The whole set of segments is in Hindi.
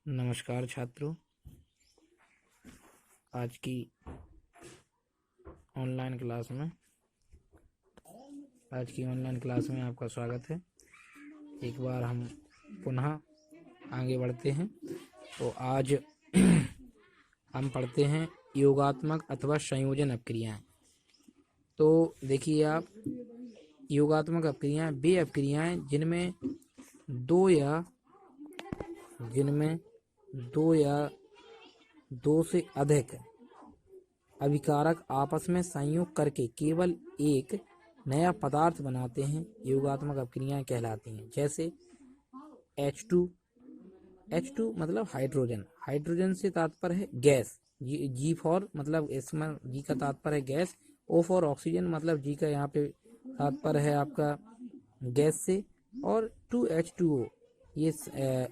नमस्कार छात्रों, आज की ऑनलाइन क्लास में आपका स्वागत है। एक बार हम पुनः आगे बढ़ते हैं। तो आज हम पढ़ते हैं योगात्मक अथवा संयोजन अपक्रियाएं। तो देखिए आप, योगात्मक अपक्रियाएं वे अपक्रियाएं जिनमें दो या दो से अधिक अभिकारक आपस में संयोग करके केवल एक नया पदार्थ बनाते हैं, योगात्मक अपक्रियाएं कहलाती हैं। जैसे H2 मतलब हाइड्रोजन से तात्पर्य है गैस, जी फॉर मतलब इसमें जी का तात्पर्य है गैस, O फॉर ऑक्सीजन मतलब जी का यहाँ पे तात्पर्य है आपका गैस से, और 2H2O ये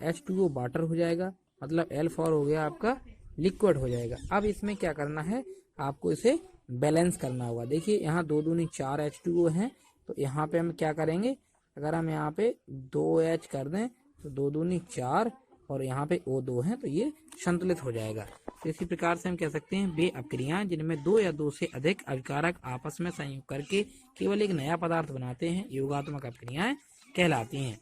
H2O वाटर हो जाएगा, मतलब L फॉर हो गया आपका लिक्विड हो जाएगा। अब इसमें क्या करना है, आपको इसे बैलेंस करना होगा। देखिए यहाँ 2 दूनी 4 H2O हैं, तो यहाँ पे हम क्या करेंगे, अगर हम यहाँ पे 2H कर दें तो 2 दूनी 4 और यहाँ पे O2 है, तो ये संतुलित हो जाएगा। तो इसी प्रकार से हम कह सकते हैं वे अपक्रियाएं जिनमें 2 या 2 से अधिक अभिकारक आपस में संयोग करके केवल एक नया पदार्थ बनाते हैं, योगात्मक अपक्रियाएं कहलाती हैं।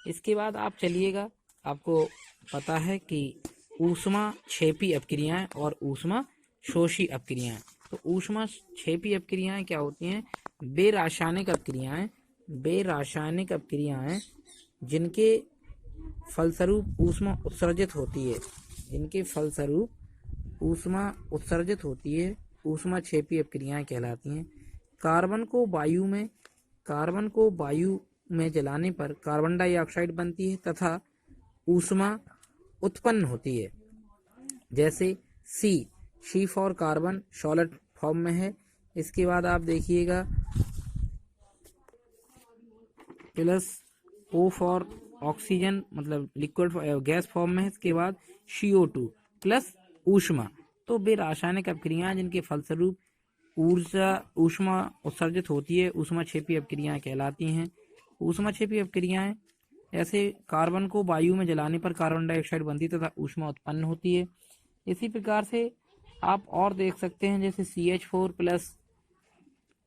इसके बाद आप चलिएगा, आपको पता है कि ऊष्माक्षेपी अपक्रियाएं और ऊष्मा शोषी अपक्रियाएं। तो ऊष्माक्षेपी अपक्रियाएं क्या होती हैं? वे रासायनिक अपक्रियाएं जिनके फलस्वरूप ऊष्मा उत्सर्जित होती है, ऊष्माक्षेपी अपक्रियाएं कहलाती हैं। कार्बन को वायु में जलाने पर कार्बन डाइऑक्साइड बनती है तथा ऊष्मा उत्पन्न होती है। जैसे सी फॉर कार्बन सॉलिड फॉर्म में है। इसके बाद आप देखिएगा प्लस O फॉर ऑक्सीजन मतलब लिक्विड गैस फॉर्म में है। इसके बाद CO2 प्लस ऊष्मा। तो वे रासायनिक अपक्रियाएं जिनके फलस्वरूप ऊष्मा उत्सर्जित होती है, ऊष्माक्षेपी अपक्रियाएं कहलाती हैं। ऊष्माक्षेपी अपक्रियाएं ऐसे कार्बन को वायु में जलाने पर कार्बन डाइऑक्साइड बनती है तथा ऊष्मा उत्पन्न होती है। इसी प्रकार से आप और देख सकते हैं, जैसे CH4 प्लस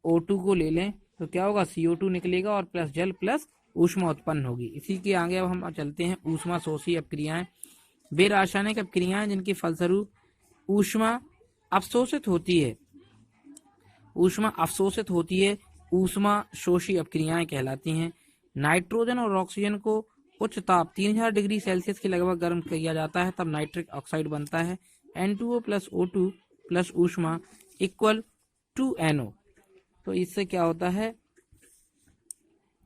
O2 को ले लें तो क्या होगा, CO2 निकलेगा और प्लस जल प्लस ऊष्मा उत्पन्न होगी। इसी के आगे अब हम चलते हैं ऊष्मा शोषी अपक्रियाएं। वे रासायनिक अपक्रियाएं जिनके फलस्वरूप ऊष्मा अवशोषित होती है, ऊष्मा शोषी अपक्रियाएं कहलाती हैं। नाइट्रोजन और ऑक्सीजन को उच्च ताप 3000 डिग्री सेल्सियस के लगभग गर्म किया जाता है, तब नाइट्रिक ऑक्साइड बनता है। N2O प्लस O2 प्लस ऊष्मा इक्वल टू NO। तो इससे क्या होता है,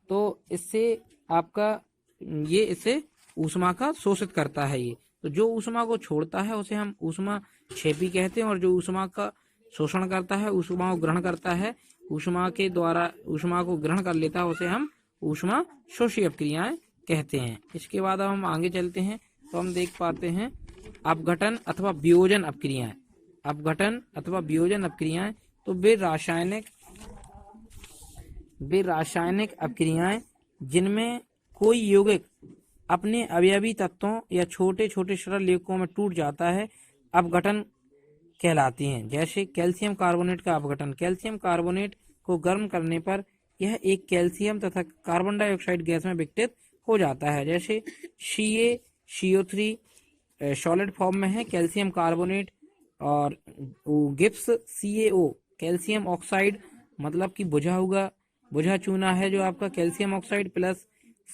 तो इससे आपका इसे ऊष्मा का शोषित करता है। ये तो जो ऊष्मा को छोड़ता है उसे हम ऊष्मा क्षेपी कहते हैं, और जो ऊष्मा का शोषण करता है, ऊष्मा को ग्रहण करता है, ऊष्मा के द्वारा ऊष्मा को ग्रहण कर लेता है, उसे हम ऊष्मा शोषी अपक्रियाएं कहते हैं। इसके बाद अब हम आगे चलते हैं तो हम देख पाते हैं अपघटन अथवा वियोजन अपक्रियाएं। तो वे रासायनिक अपक्रियाएं जिनमें कोई यौगिक अपने अवयवी तत्वों या छोटे छोटे सरल यौगिकों में टूट जाता है, अपघटन कहलाती हैं। जैसे कैल्शियम कार्बोनेट का अपघटन। कैल्शियम कार्बोनेट को गर्म करने पर यह एक कैल्शियम तथा कार्बन डाइऑक्साइड गैस में विघटित हो जाता है। जैसे CO3 सॉलिड फॉर्म में है कैल्शियम कार्बोनेट, और गिब्स CaO कैल्शियम ऑक्साइड मतलब कि बुझा चूना है जो आपका calcium oxide, plus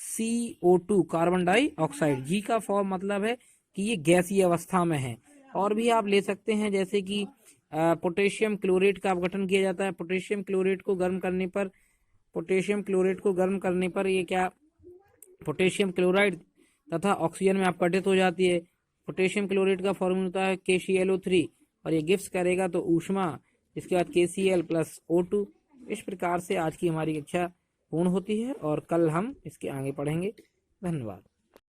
CO2 carbon dioxide. G का फॉर्म मतलब है कि ये गैसीय अवस्था में है। और भी आप ले सकते हैं, जैसे कि पोटेशियम क्लोरेट का अपघटन किया जाता है। पोटेशियम क्लोरेट को गर्म करने पर ये क्या, पोटेशियम क्लोराइड तथा ऑक्सीजन में अपघटित हो जाती है। पोटेशियम क्लोरेट का फॉर्मूला होता है KClO3, और ये गिब्स करेगा तो ऊष्मा, इसके बाद KCl प्लस O2। इस प्रकार से आज की हमारी कक्षा पूर्ण होती है और कल हम इसके आगे पढ़ेंगे। धन्यवाद।